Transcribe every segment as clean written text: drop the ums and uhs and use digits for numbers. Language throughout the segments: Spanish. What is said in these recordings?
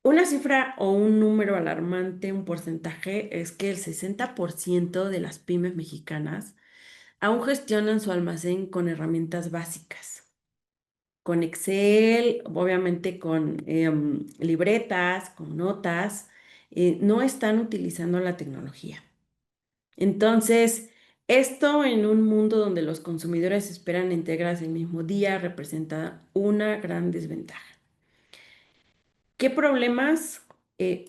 Una cifra o un número alarmante, un porcentaje, es que el 60% de las pymes mexicanas aún gestionan su almacén con herramientas básicas, con Excel, obviamente con libretas, con notas, no están utilizando la tecnología. Entonces, esto en un mundo donde los consumidores esperan entregas el mismo día representa una gran desventaja. ¿Qué problemas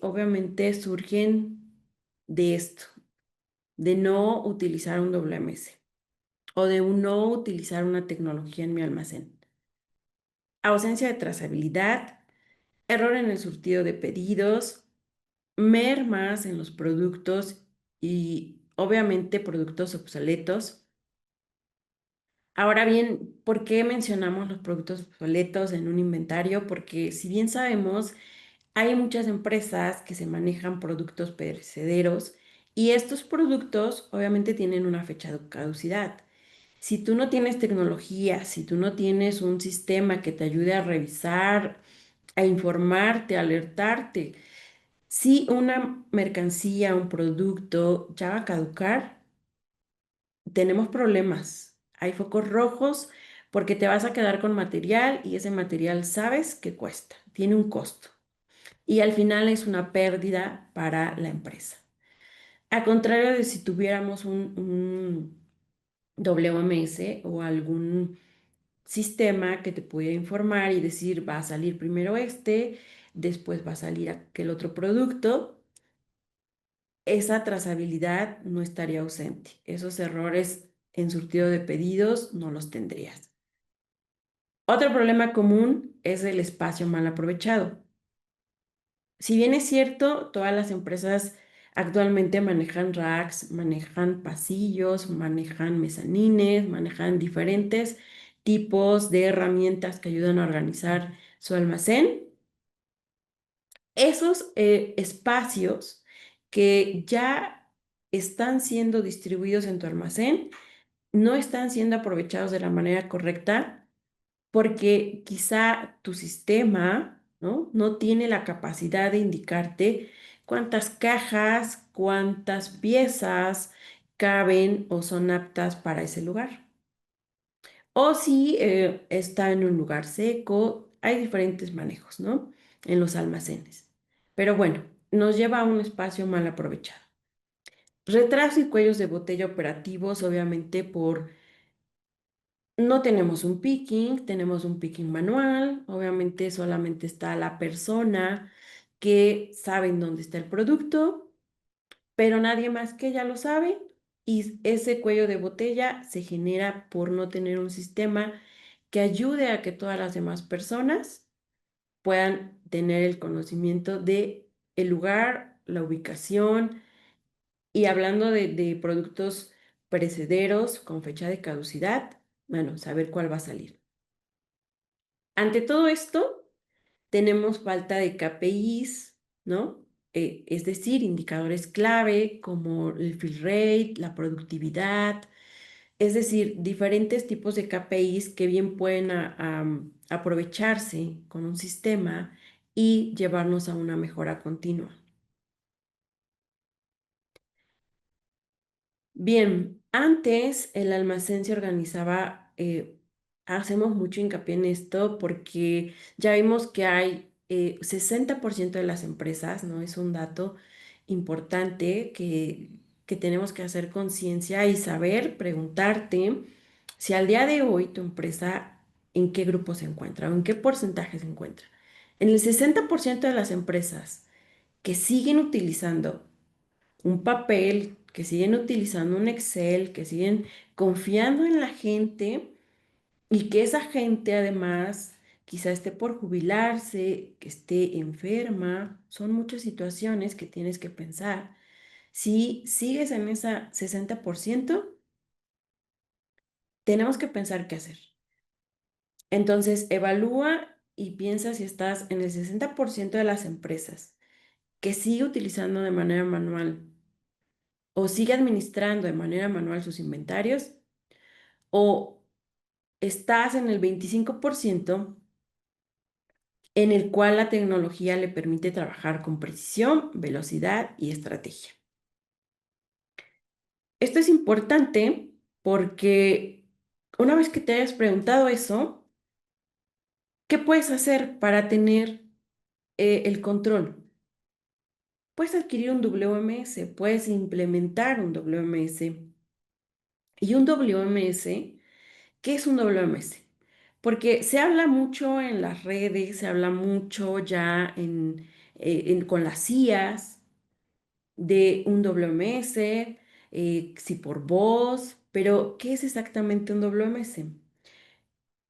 obviamente surgen de esto? De no utilizar un WMS o de no utilizar una tecnología en mi almacén. Ausencia de trazabilidad, error en el surtido de pedidos, mermas en los productos y obviamente productos obsoletos. Ahora bien, ¿por qué mencionamos los productos obsoletos en un inventario? Porque si bien sabemos, hay muchas empresas que se manejan productos perecederos y estos productos obviamente tienen una fecha de caducidad. Si tú no tienes tecnología, si tú no tienes un sistema que te ayude a revisar, a informarte, a alertarte, si una mercancía, un producto ya va a caducar, tenemos problemas. Hay focos rojos porque te vas a quedar con material y ese material sabes que cuesta, tiene un costo y al final es una pérdida para la empresa. A contrario de si tuviéramos un WMS o algún sistema que te pudiera informar y decir, va a salir primero este, después va a salir aquel otro producto, esa trazabilidad no estaría ausente. Esos errores en surtido de pedidos no los tendrías. Otro problema común es el espacio mal aprovechado. Si bien es cierto, todas las empresas actualmente manejan racks, manejan pasillos, manejan mezanines, manejan diferentes tipos de herramientas que ayudan a organizar su almacén. Esos espacios que ya están siendo distribuidos en tu almacén no están siendo aprovechados de la manera correcta porque quizá tu sistema, ¿no? No tiene la capacidad de indicarte cuántas cajas, cuántas piezas caben o son aptas para ese lugar. O si está en un lugar seco, hay diferentes manejos, ¿no? En los almacenes. Pero bueno, nos lleva a un espacio mal aprovechado. Retraso y cuellos de botella operativos, obviamente por no tenemos un picking manual, obviamente solamente está la persona que sabe en dónde está el producto, pero nadie más que ella lo sabe y ese cuello de botella se genera por no tener un sistema que ayude a que todas las demás personas puedan tener el conocimiento de el lugar, la ubicación y hablando de productos perecederos con fecha de caducidad, bueno, saber cuál va a salir. Ante todo esto, tenemos falta de KPIs, ¿no? Es decir, indicadores clave como el fill rate, la productividad, es decir, diferentes tipos de KPIs que bien pueden aprovecharse con un sistema y llevarnos a una mejora continua. Bien, antes el almacén se organizaba, hacemos mucho hincapié en esto porque ya vimos que hay 60% de las empresas, ¿no? Es un dato importante que tenemos que hacer conciencia y saber preguntarte si al día de hoy tu empresa en qué grupo se encuentra o en qué porcentaje se encuentra. En el 60% de las empresas que siguen utilizando un papel, que siguen utilizando un Excel, que siguen confiando en la gente y que esa gente además quizá esté por jubilarse, que esté enferma. Son muchas situaciones que tienes que pensar. Si sigues en esa 60%, tenemos que pensar qué hacer. Entonces, evalúa y piensa si estás en el 60% de las empresas que sigue utilizando de manera manual o sigue administrando de manera manual sus inventarios, o estás en el 25% en el cual la tecnología le permite trabajar con precisión, velocidad y estrategia. Esto es importante porque una vez que te hayas preguntado eso, ¿qué puedes hacer para tener el control? Puedes adquirir un WMS, puedes implementar un WMS. Y un WMS, ¿qué es un WMS? Porque se habla mucho en las redes, se habla mucho ya con las IAs de un WMS, si por voz, pero ¿qué es exactamente un WMS?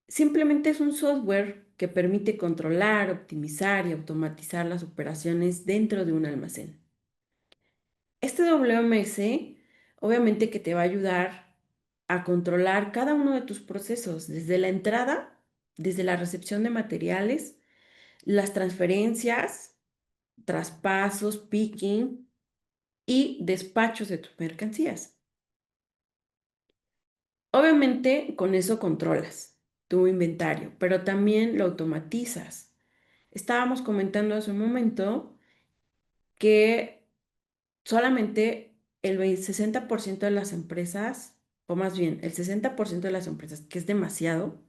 Simplemente es un software que permite controlar, optimizar y automatizar las operaciones dentro de un almacén. Este WMS obviamente que te va a ayudar a controlar cada uno de tus procesos, desde la entrada, desde la recepción de materiales, las transferencias, traspasos, picking y despachos de tus mercancías. Obviamente con eso controlas tu inventario, pero también lo automatizas. Estábamos comentando hace un momento que solamente el 60% de las empresas, o más bien el 60% de las empresas, que es demasiado,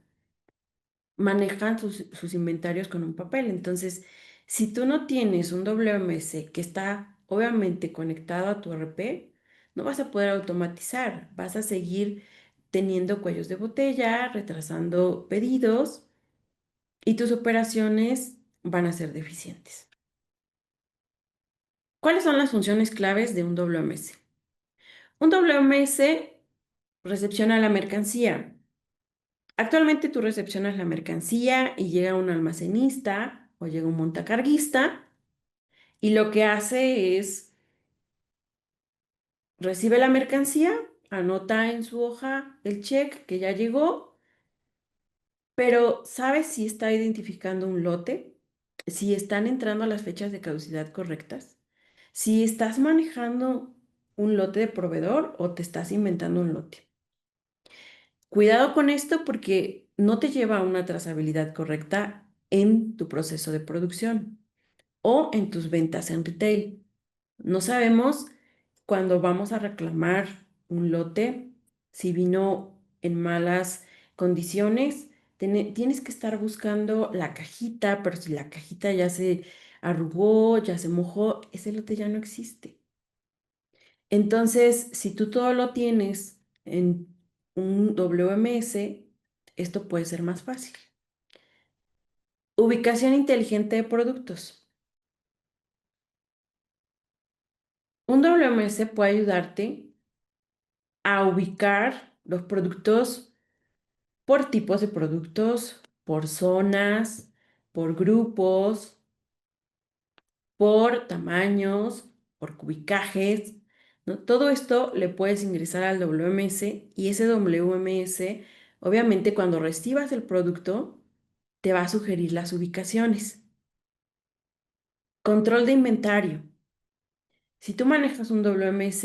manejan sus inventarios con un papel. Entonces, si tú no tienes un WMS que está obviamente conectado a tu RP, no vas a poder automatizar, vas a seguir teniendo cuellos de botella, retrasando pedidos y tus operaciones van a ser deficientes. ¿Cuáles son las funciones claves de un WMS? Un WMS recepciona la mercancía. Actualmente tú recepcionas la mercancía y llega un almacenista o llega un montacarguista y lo que hace es recibe la mercancía, anota en su hoja el check que ya llegó, pero ¿sabes si está identificando un lote? ¿Si están entrando a las fechas de caducidad correctas? ¿Si estás manejando un lote de proveedor o te estás inventando un lote? Cuidado con esto porque no te lleva a una trazabilidad correcta en tu proceso de producción o en tus ventas en retail. No sabemos cuando vamos a reclamar un lote, si vino en malas condiciones, tienes que estar buscando la cajita, pero si la cajita ya se arrugó, ya se mojó, ese lote ya no existe. Entonces, si tú todo lo tienes en un WMS, esto puede ser más fácil. Ubicación inteligente de productos. Un WMS puede ayudarte a ubicar los productos por tipos de productos, por zonas, por grupos, por tamaños, por cubicajes, ¿no? Todo esto le puedes ingresar al WMS y ese WMS, obviamente cuando recibas el producto, te va a sugerir las ubicaciones. Control de inventario. Si tú manejas un WMS,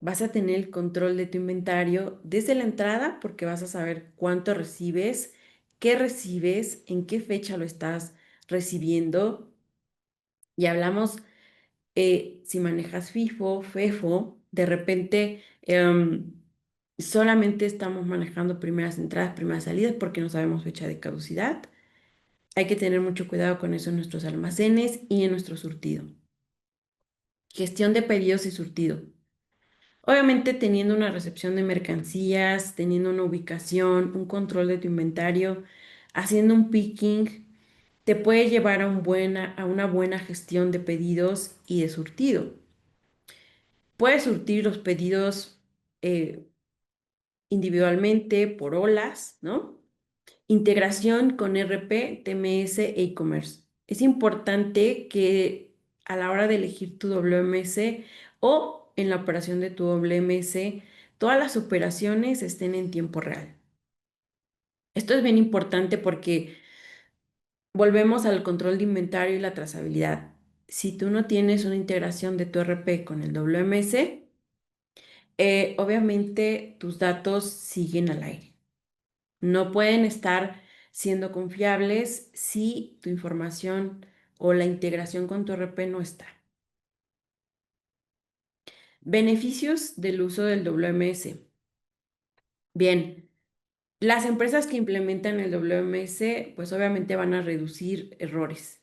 vas a tener el control de tu inventario desde la entrada porque vas a saber cuánto recibes, qué recibes, en qué fecha lo estás recibiendo. Y hablamos si manejas FIFO, FEFO, de repente solamente estamos manejando primeras entradas, primeras salidas porque no sabemos fecha de caducidad. Hay que tener mucho cuidado con eso en nuestros almacenes y en nuestro surtido. Gestión de pedidos y surtido. Obviamente teniendo una recepción de mercancías, teniendo una ubicación, un control de tu inventario, haciendo un picking, te puede llevar a una buena gestión de pedidos y de surtido. Puedes surtir los pedidos eh, individualmente por olas, ¿no? Integración con RP, TMS e e-commerce. Es importante que a la hora de elegir tu WMS o en la operación de tu WMS, todas las operaciones estén en tiempo real. Esto es bien importante porque volvemos al control de inventario y la trazabilidad. Si tú no tienes una integración de tu RP con el WMS, obviamente tus datos siguen al aire. No pueden estar siendo confiables si tu información o la integración con tu RP no está. Beneficios del uso del WMS. Bien, las empresas que implementan el WMS, pues obviamente van a reducir errores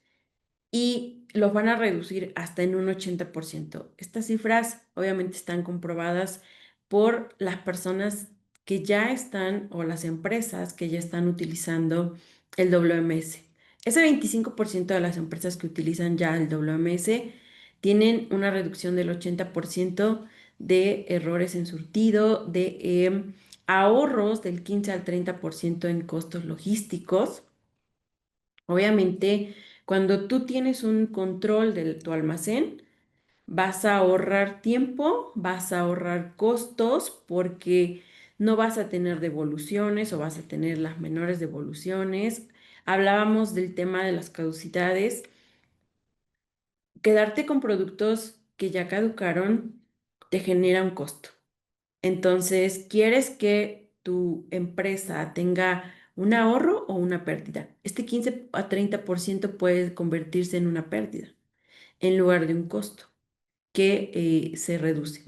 y los van a reducir hasta en un 80%. Estas cifras obviamente están comprobadas por las personas que ya están o las empresas que ya están utilizando el WMS. Ese 25% de las empresas que utilizan ya el WMS tienen una reducción del 80% de errores en surtido, de ahorros del 15 al 30% en costos logísticos. Obviamente, cuando tú tienes un control de tu almacén, vas a ahorrar tiempo, vas a ahorrar costos porque no vas a tener devoluciones o vas a tener las menores devoluciones. Hablábamos del tema de las caducidades. Quedarte con productos que ya caducaron te genera un costo. Entonces, ¿quieres que tu empresa tenga un ahorro o una pérdida? Este 15 a 30% puede convertirse en una pérdida en lugar de un costo que se reduce.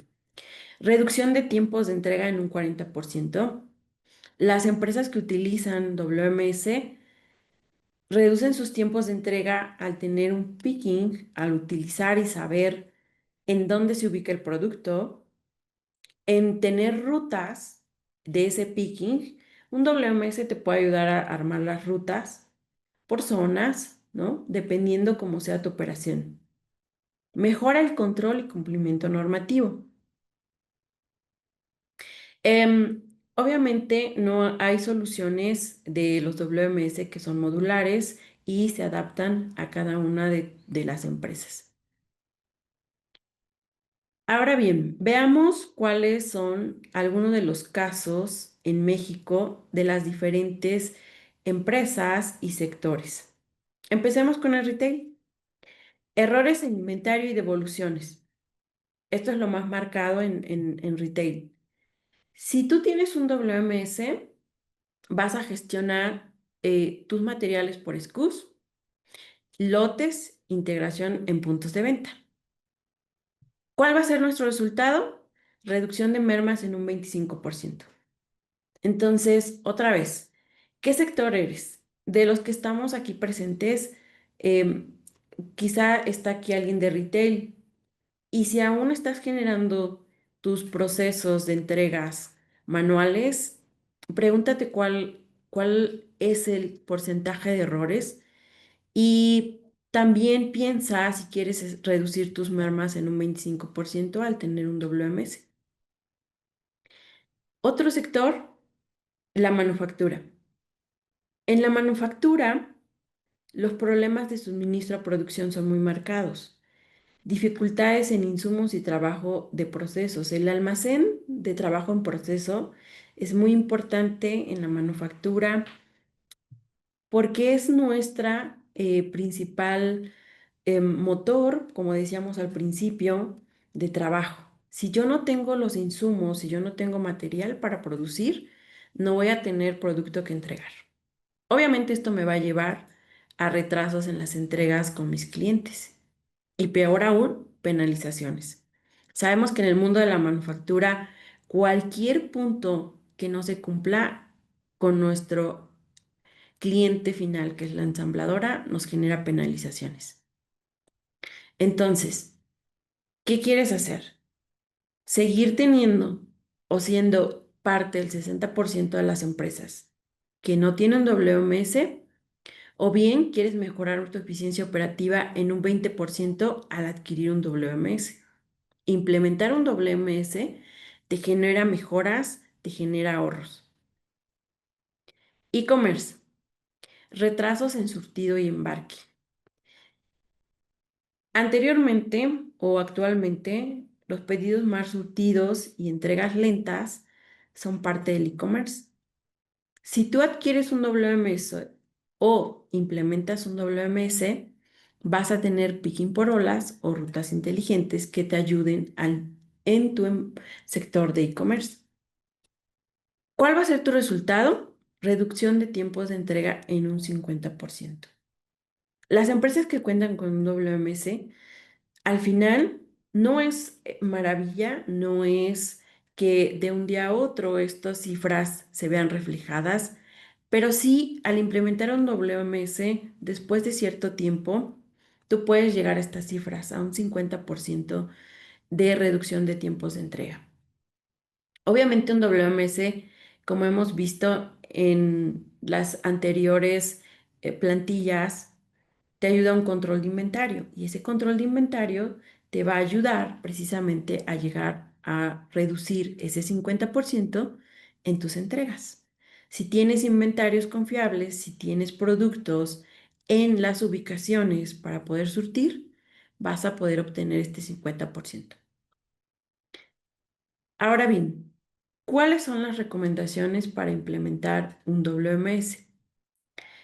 Reducción de tiempos de entrega en un 40%. Las empresas que utilizan WMS reducen sus tiempos de entrega al tener un picking, al utilizar y saber en dónde se ubica el producto, en tener rutas de ese picking. Un WMS te puede ayudar a armar las rutas por zonas, ¿no? Dependiendo cómo sea tu operación. Mejora el control y cumplimiento normativo. Obviamente no hay soluciones de los WMS que son modulares y se adaptan a cada una de las empresas. Ahora bien, veamos cuáles son algunos de los casos en México de las diferentes empresas y sectores. Empecemos con el retail. Errores en inventario y devoluciones. Esto es lo más marcado en retail. Si tú tienes un WMS, vas a gestionar tus materiales por SKUs, lotes, integración en puntos de venta. ¿Cuál va a ser nuestro resultado? Reducción de mermas en un 25%. Entonces, otra vez, ¿qué sector eres? De los que estamos aquí presentes, em, quizá está aquí alguien de retail. Y si aún estás generando tus procesos de entregas manuales, pregúntate cuál es el porcentaje de errores y también piensa si quieres reducir tus mermas en un 25% al tener un WMS. Otro sector, la manufactura. En la manufactura, los problemas de suministro a producción son muy marcados. Dificultades en insumos y trabajo de procesos. El almacén de trabajo en proceso es muy importante en la manufactura porque es nuestra principal motor, como decíamos al principio, de trabajo. Si yo no tengo los insumos, si yo no tengo material para producir, no voy a tener producto que entregar. Obviamente esto me va a llevar a retrasos en las entregas con mis clientes y peor aún, penalizaciones. Sabemos que en el mundo de la manufactura, cualquier punto que no se cumpla con nuestro cliente final, que es la ensambladora, nos genera penalizaciones. Entonces, ¿qué quieres hacer? ¿Seguir teniendo o siendo parte del 60% de las empresas que no tienen WMS? ¿O bien quieres mejorar tu eficiencia operativa en un 20% al adquirir un WMS? Implementar un WMS te genera mejoras, te genera ahorros. E-commerce, retrasos en surtido y embarque. Anteriormente o actualmente, los pedidos más surtidos y entregas lentas son parte del e-commerce. Si tú adquieres un WMS o implementas un WMS, vas a tener picking por olas o rutas inteligentes que te ayuden en tu sector de e-commerce. ¿Cuál va a ser tu resultado? reducción de tiempos de entrega en un 50%. Las empresas que cuentan con un WMS, al final, no es maravilla, no es que de un día a otro estas cifras se vean reflejadas, pero sí al implementar un WMS, después de cierto tiempo, tú puedes llegar a estas cifras, a un 50% de reducción de tiempos de entrega. Obviamente un WMS, como hemos visto en las anteriores plantillas, te ayuda a un control de inventario y ese control de inventario te va a ayudar precisamente a llegar a reducir ese 50% en tus entregas. Si tienes inventarios confiables, si tienes productos en las ubicaciones para poder surtir, vas a poder obtener este 50%. Ahora bien, ¿cuáles son las recomendaciones para implementar un WMS?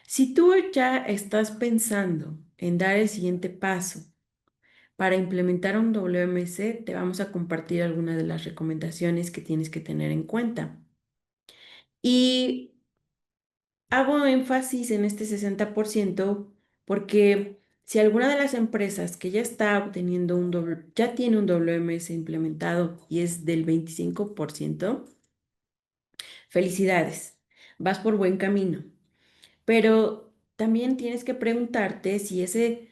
Si tú ya estás pensando en dar el siguiente paso para implementar un WMS, te vamos a compartir algunas de las recomendaciones que tienes que tener en cuenta. Y hago énfasis en este 60% porque si alguna de las empresas que ya está obteniendo ya tiene un WMS implementado y es del 25%, felicidades, vas por buen camino. Pero también tienes que preguntarte si ese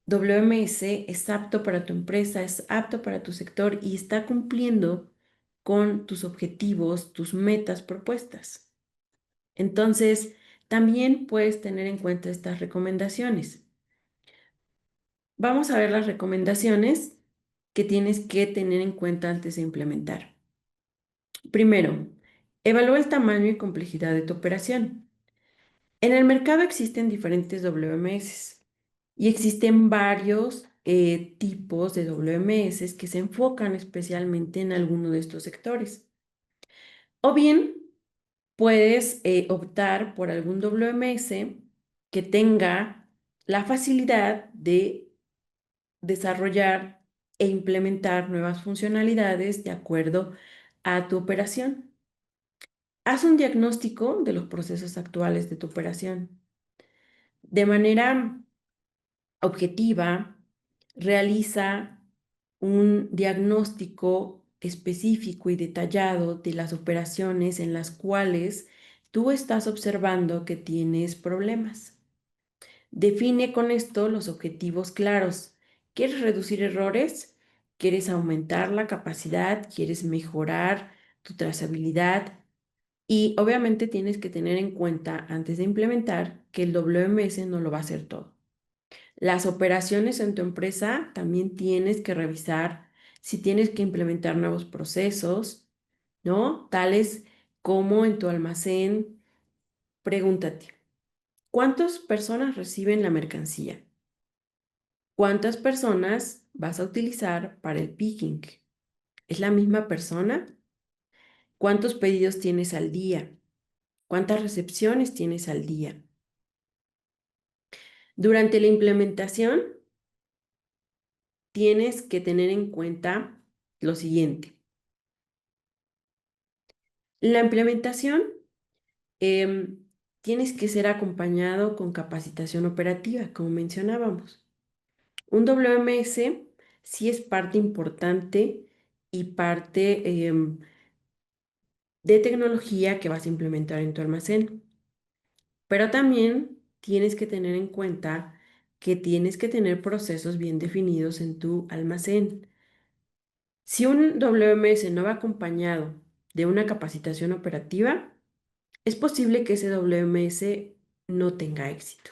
WMS es apto para tu empresa, es apto para tu sector y está cumpliendo con tus objetivos, tus metas propuestas. Entonces, también puedes tener en cuenta estas recomendaciones. Vamos a ver las recomendaciones que tienes que tener en cuenta antes de implementar. Primero, evalúa el tamaño y complejidad de tu operación. En el mercado existen diferentes WMS y existen varios tipos de WMS que se enfocan especialmente en alguno de estos sectores. O bien puedes optar por algún WMS que tenga la facilidad de desarrollar e implementar nuevas funcionalidades de acuerdo a tu operación. Haz un diagnóstico de los procesos actuales de tu operación. De manera objetiva, realiza un diagnóstico específico y detallado de las operaciones en las cuales tú estás observando que tienes problemas. Define con esto los objetivos claros. ¿Quieres reducir errores? ¿Quieres aumentar la capacidad? ¿Quieres mejorar tu trazabilidad? Y obviamente tienes que tener en cuenta antes de implementar que el WMS no lo va a hacer todo. Las operaciones en tu empresa también tienes que revisar si tienes que implementar nuevos procesos, ¿no? Tales como en tu almacén, pregúntate, ¿cuántas personas reciben la mercancía? ¿Cuántas personas vas a utilizar para el picking? ¿Es la misma persona? ¿Cuántos pedidos tienes al día? ¿Cuántas recepciones tienes al día? Durante la implementación, tienes que tener en cuenta lo siguiente. La implementación em, tienes que ser acompañado con capacitación operativa, como mencionábamos. Un WMS sí es parte importante y parte de tecnología que vas a implementar en tu almacén, pero también tienes que tener en cuenta que tienes que tener procesos bien definidos en tu almacén. Si un WMS no va acompañado de una capacitación operativa, es posible que ese WMS no tenga éxito.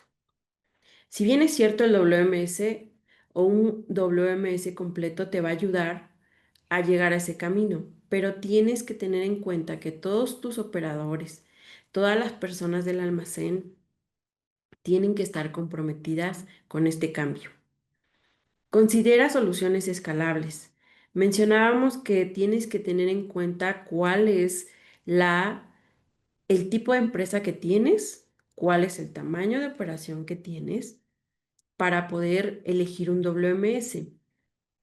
Si bien es cierto, el WMS o un WMS completo te va a ayudar a llegar a ese camino, pero tienes que tener en cuenta que todos tus operadores, todas las personas del almacén tienen que estar comprometidas con este cambio. Considera soluciones escalables. Mencionábamos que tienes que tener en cuenta cuál es el tipo de empresa que tienes, cuál es el tamaño de operación que tienes para poder elegir un WMS.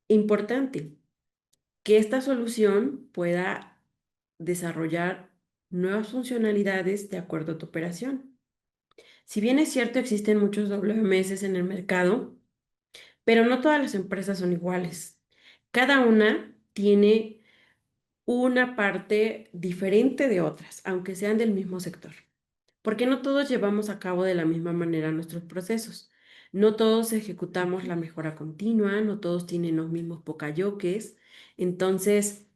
Importante, que esta solución pueda desarrollar nuevas funcionalidades de acuerdo a tu operación. Si bien es cierto, existen muchos WMS en el mercado, pero no todas las empresas son iguales. Cada una tiene una parte diferente de otras, aunque sean del mismo sector. Porque no todos llevamos a cabo de la misma manera nuestros procesos. No todos ejecutamos la mejora continua, no todos tienen los mismos pocayoques. Entonces,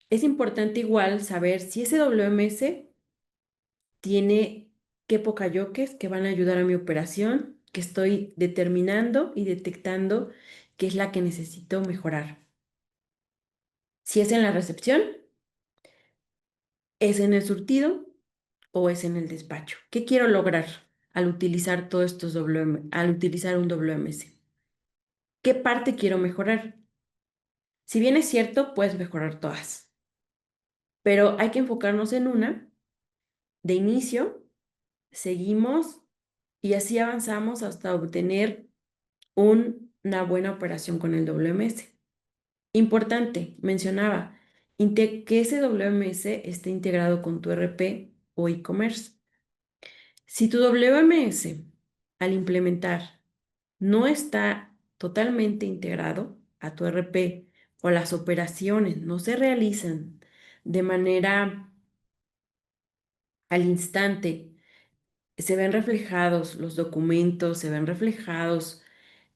es importante igual saber si ese WMS tiene qué pocayoques que van a ayudar a mi operación, que estoy determinando y detectando qué es la que necesito mejorar. Si es en la recepción, es en el surtido o es en el despacho. ¿Qué quiero lograr al utilizar todos estos al utilizar un WMS? ¿Qué parte quiero mejorar? Si bien es cierto, puedes mejorar todas, pero hay que enfocarnos en una de inicio, seguimos y así avanzamos hasta obtener una buena operación con el WMS. Importante, mencionaba, que ese WMS esté integrado con tu ERP o e-commerce. Si tu WMS al implementar no está totalmente integrado a tu ERP o las operaciones no se realizan de manera al instante, se ven reflejados los documentos, se ven reflejados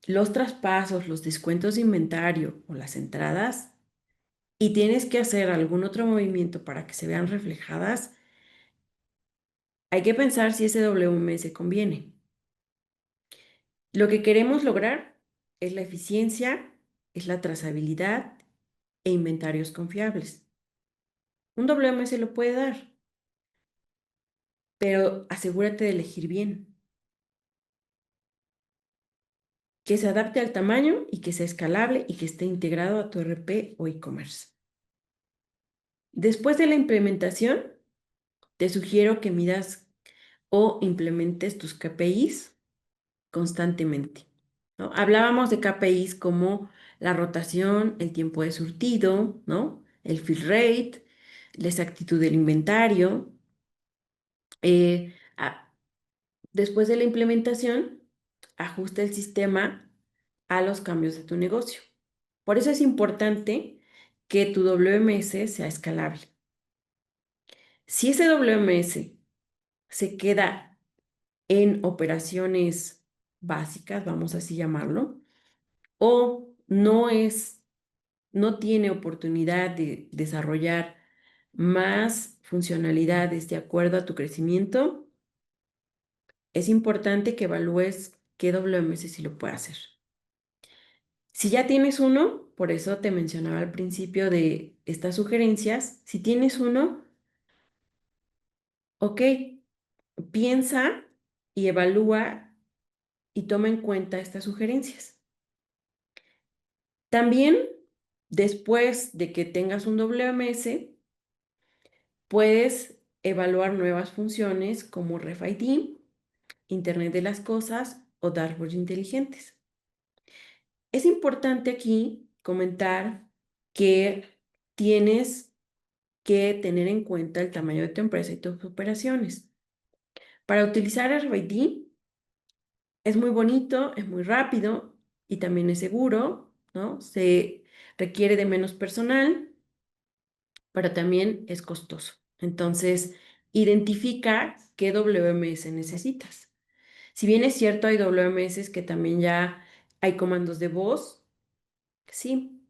los traspasos, los descuentos de inventario o las entradas, y tienes que hacer algún otro movimiento para que se vean reflejadas, hay que pensar si ese WMS conviene. Lo que queremos lograr es la eficiencia, es la trazabilidad e inventarios confiables. Un WMS lo puede dar, pero asegúrate de elegir bien, que se adapte al tamaño y que sea escalable y que esté integrado a tu ERP o e-commerce. Después de la implementación, te sugiero que midas o implementes tus KPIs constantemente, ¿no? Hablábamos de KPIs como la rotación, el tiempo de surtido, ¿no? El fill rate, la exactitud del inventario. Eh, a- Después de la implementación, ajusta el sistema a los cambios de tu negocio. Por eso es importante que tu WMS sea escalable. Si ese WMS se queda en operaciones básicas, vamos así llamarlo, o no tiene oportunidad de desarrollar más funcionalidades de acuerdo a tu crecimiento, es importante que evalúes qué WMS si lo puede hacer. Si ya tienes uno, por eso te mencionaba al principio de estas sugerencias, si tienes uno, ok, piensa y evalúa y toma en cuenta estas sugerencias. También, después de que tengas un WMS, puedes evaluar nuevas funciones como RFID, Internet de las Cosas o dashboards inteligentes. Es importante aquí comentar que tienes que tener en cuenta el tamaño de tu empresa y tus operaciones. Para utilizar RFID es muy bonito, es muy rápido y también es seguro, ¿no? Se requiere de menos personal, pero también es costoso. Entonces, identifica qué WMS necesitas. Si bien es cierto, hay WMS que también ya hay comandos de voz, sí,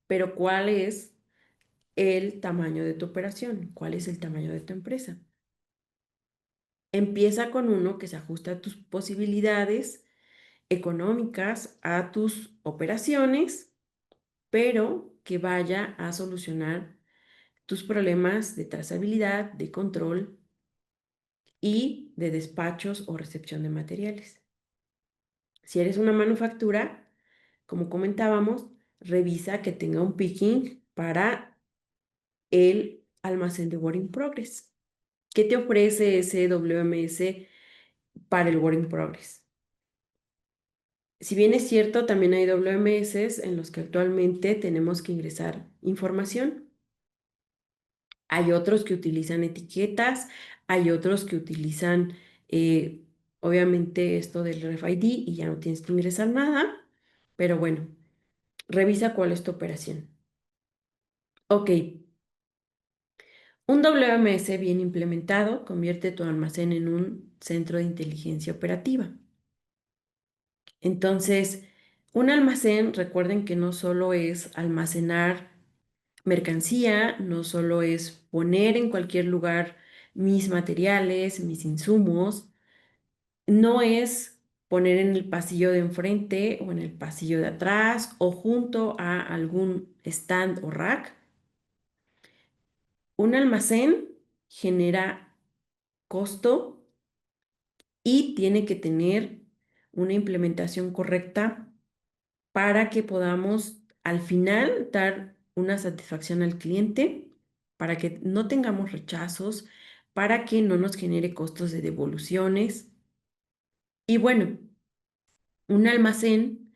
pero ¿cuál es el tamaño de tu operación? ¿Cuál es el tamaño de tu empresa? Empieza con uno que se ajuste a tus posibilidades económicas, a tus operaciones, pero que vaya a solucionar tus problemas de trazabilidad, de control y de despachos o recepción de materiales. Si eres una manufactura, como comentábamos, revisa que tenga un picking para el almacén de Work in Progress. ¿Qué te ofrece ese WMS para el Work in Progress? Si bien es cierto, también hay WMS en los que actualmente tenemos que ingresar información. Hay otros que utilizan etiquetas, hay otros que utilizan, eh, obviamente, esto del RFID y ya no tienes que ingresar nada, pero bueno, revisa cuál es tu operación. Ok, un WMS bien implementado convierte tu almacén en un centro de inteligencia operativa. Entonces, un almacén, recuerden que no solo es almacenar mercancía, no solo es poner en cualquier lugar mis materiales, mis insumos, no es poner en el pasillo de enfrente o en el pasillo de atrás o junto a algún stand o rack. Un almacén genera costo y tiene que tener una implementación correcta para que podamos al final dar una satisfacción al cliente, para que no tengamos rechazos, para que no nos genere costos de devoluciones. Y bueno, un almacén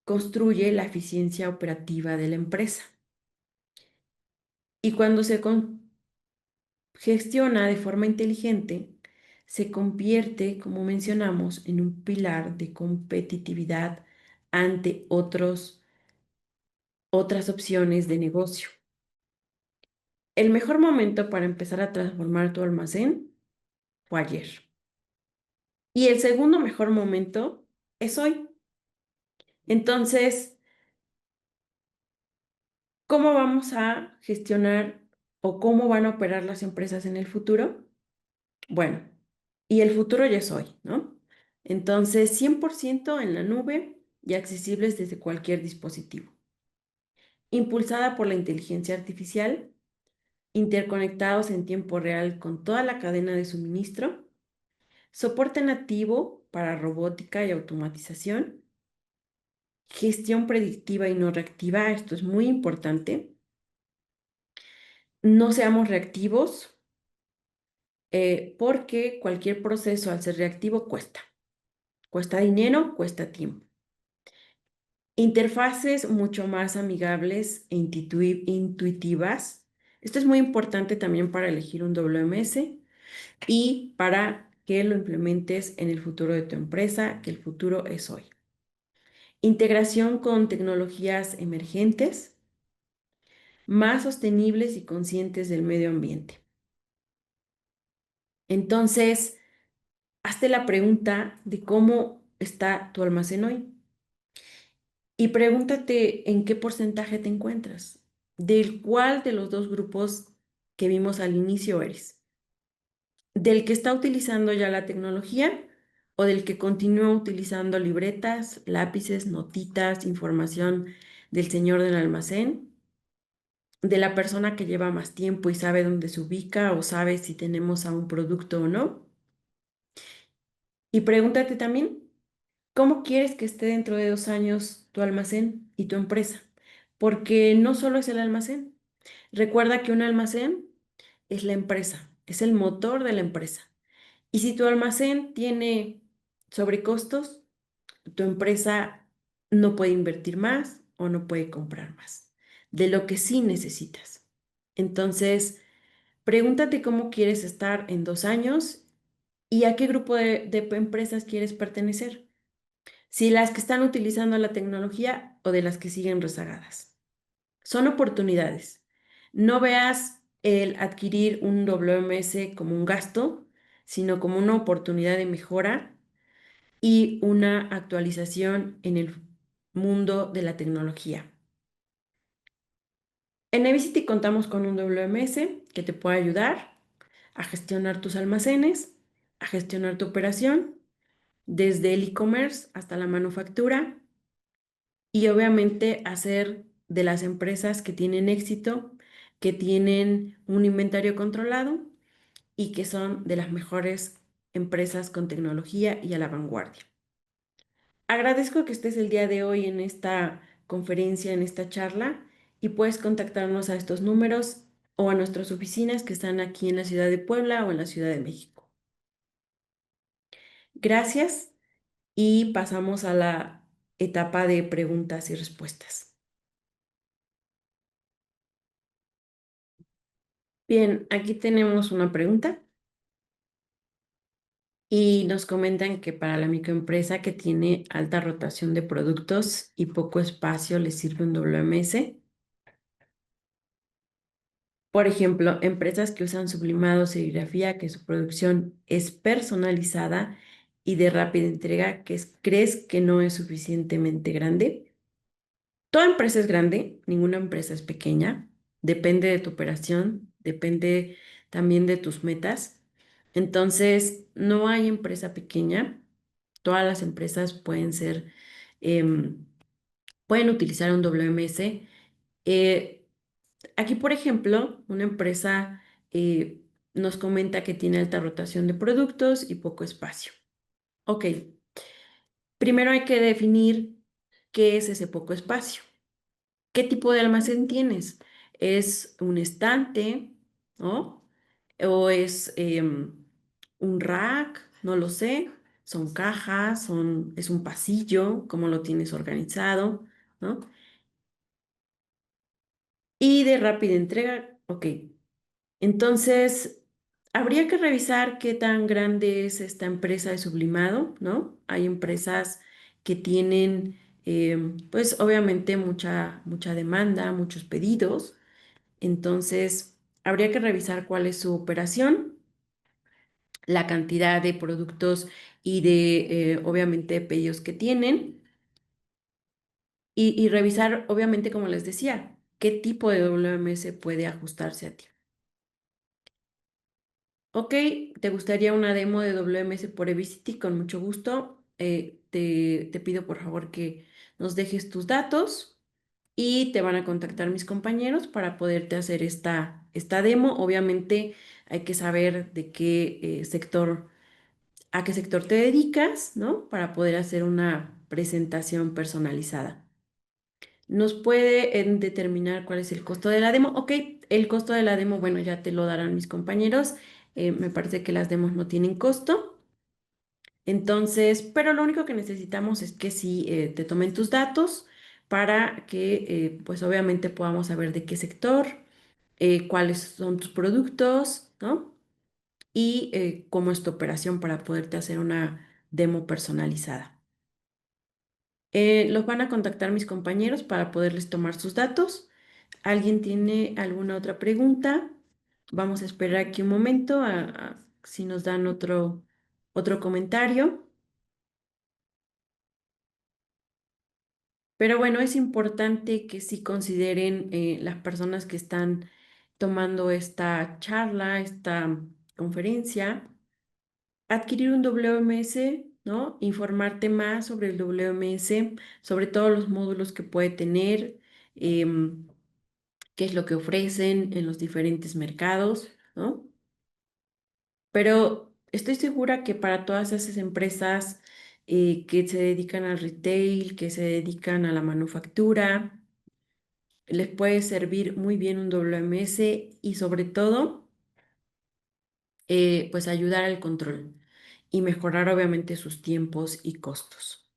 construye la eficiencia operativa de la empresa. Y cuando se gestiona de forma inteligente, se convierte, como mencionamos, en un pilar de competitividad ante otras opciones de negocio. El mejor momento para empezar a transformar tu almacén fue ayer. Y el segundo mejor momento es hoy. Entonces, ¿cómo vamos a gestionar o cómo van a operar las empresas en el futuro? Bueno, y el futuro ya es hoy, ¿no? Entonces, 100% en la nube y accesibles desde cualquier dispositivo. Impulsada por la inteligencia artificial, interconectados en tiempo real con toda la cadena de suministro, soporte nativo para robótica y automatización, gestión predictiva y no reactiva, esto es muy importante. No seamos reactivos porque cualquier proceso al ser reactivo cuesta dinero, cuesta tiempo. Interfaces mucho más amigables e intuitivas. Esto es muy importante también para elegir un WMS y para que lo implementes en el futuro de tu empresa, que el futuro es hoy. Integración con tecnologías emergentes, más sostenibles y conscientes del medio ambiente. Entonces, hazte la pregunta de cómo está tu almacén hoy y pregúntate en qué porcentaje te encuentras, del cuál de los dos grupos que vimos al inicio eres, del que está utilizando ya la tecnología o del que continúa utilizando libretas, lápices, notitas, información del señor del almacén, de la persona que lleva más tiempo y sabe dónde se ubica o sabe si tenemos a un producto o no. Y pregúntate también, ¿cómo quieres que esté dentro de 2 años tu almacén y tu empresa? Porque no solo es el almacén. Recuerda que un almacén es la empresa, es el motor de la empresa. Y si tu almacén tiene sobrecostos, tu empresa no puede invertir más o no puede comprar más de lo que sí necesitas. Entonces, pregúntate cómo quieres estar en 2 años y a qué grupo de empresas quieres pertenecer. Si las que están utilizando la tecnología o de las que siguen rezagadas. Son oportunidades. No veas el adquirir un WMS como un gasto, sino como una oportunidad de mejora y una actualización en el mundo de la tecnología. En Evisity contamos con un WMS que te puede ayudar a gestionar tus almacenes, a gestionar tu operación, desde el e-commerce hasta la manufactura y obviamente hacer de las empresas que tienen éxito, que tienen un inventario controlado y que son de las mejores empresas con tecnología y a la vanguardia. Agradezco que estés el día de hoy en esta conferencia, en esta charla, y puedes contactarnos a estos números o a nuestras oficinas que están aquí en la ciudad de Puebla o en la Ciudad de México. Gracias y pasamos a la etapa de preguntas y respuestas. Bien, aquí tenemos una pregunta y nos comentan que para la microempresa que tiene alta rotación de productos y poco espacio le sirve un WMS. Por ejemplo, empresas que usan sublimado o serigrafía, que su producción es personalizada y de rápida entrega, ¿crees que no es suficientemente grande? Toda empresa es grande, ninguna empresa es pequeña. Depende de tu operación, depende también de tus metas. Entonces, no hay empresa pequeña. Todas las empresas em, pueden utilizar un WMS. Eh, Aquí, por ejemplo, una empresa nos comenta que tiene alta rotación de productos y poco espacio. Ok, primero hay que definir qué es ese poco espacio. ¿Qué tipo de almacén tienes? ¿Es un estante, ¿no? ¿O es un rack? No lo sé. ¿Son cajas? ¿Es un pasillo? ¿Cómo lo tienes organizado? ¿No? Y de rápida entrega, ok. Entonces, habría que revisar qué tan grande es esta empresa de sublimado, ¿no? Hay empresas que tienen, pues obviamente mucha demanda, muchos pedidos. Entonces, habría que revisar cuál es su operación, la cantidad de productos y obviamente, pedidos que tienen. Y revisar, obviamente, como les decía, qué tipo de WMS puede ajustarse a ti. Ok, ¿te gustaría una demo de WMS por eVisity? Con mucho gusto. Te pido por favor que nos dejes tus datos y te van a contactar mis compañeros para poderte hacer esta demo. Obviamente hay que saber de a qué sector te dedicas, ¿no? Para poder hacer una presentación personalizada. ¿Nos puede determinar cuál es el costo de la demo? Ok, el costo de la demo, bueno, ya te lo darán mis compañeros. Me parece que las demos no tienen costo. Entonces, pero lo único que necesitamos es que sí te tomen tus datos para que, pues obviamente podamos saber de qué sector, cuáles son tus productos, ¿no? Y cómo es tu operación para poderte hacer una demo personalizada. Los van a contactar mis compañeros para poderles tomar sus datos. ¿Alguien tiene alguna otra pregunta? Vamos a esperar aquí un momento a si nos dan otro comentario. Pero bueno, es importante que sí consideren las personas que están tomando esta charla, esta conferencia, adquirir un WMS, ¿no? Informarte más sobre el WMS, sobre todos los módulos que puede tener, em, qué es lo que ofrecen en los diferentes mercados, ¿no? Pero estoy segura que para todas esas empresas que se dedican al retail, que se dedican a la manufactura, les puede servir muy bien un WMS y sobre todo, pues ayudar al control y mejorar obviamente sus tiempos y costos.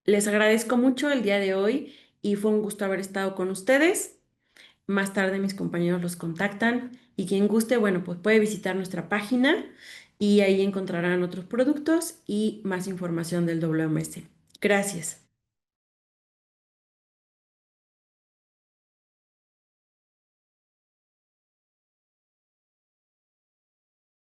Les agradezco mucho el día de hoy y fue un gusto haber estado con ustedes. Más tarde mis compañeros los contactan y quien guste, bueno, pues puede visitar nuestra página y ahí encontrarán otros productos y más información del WMS. Gracias.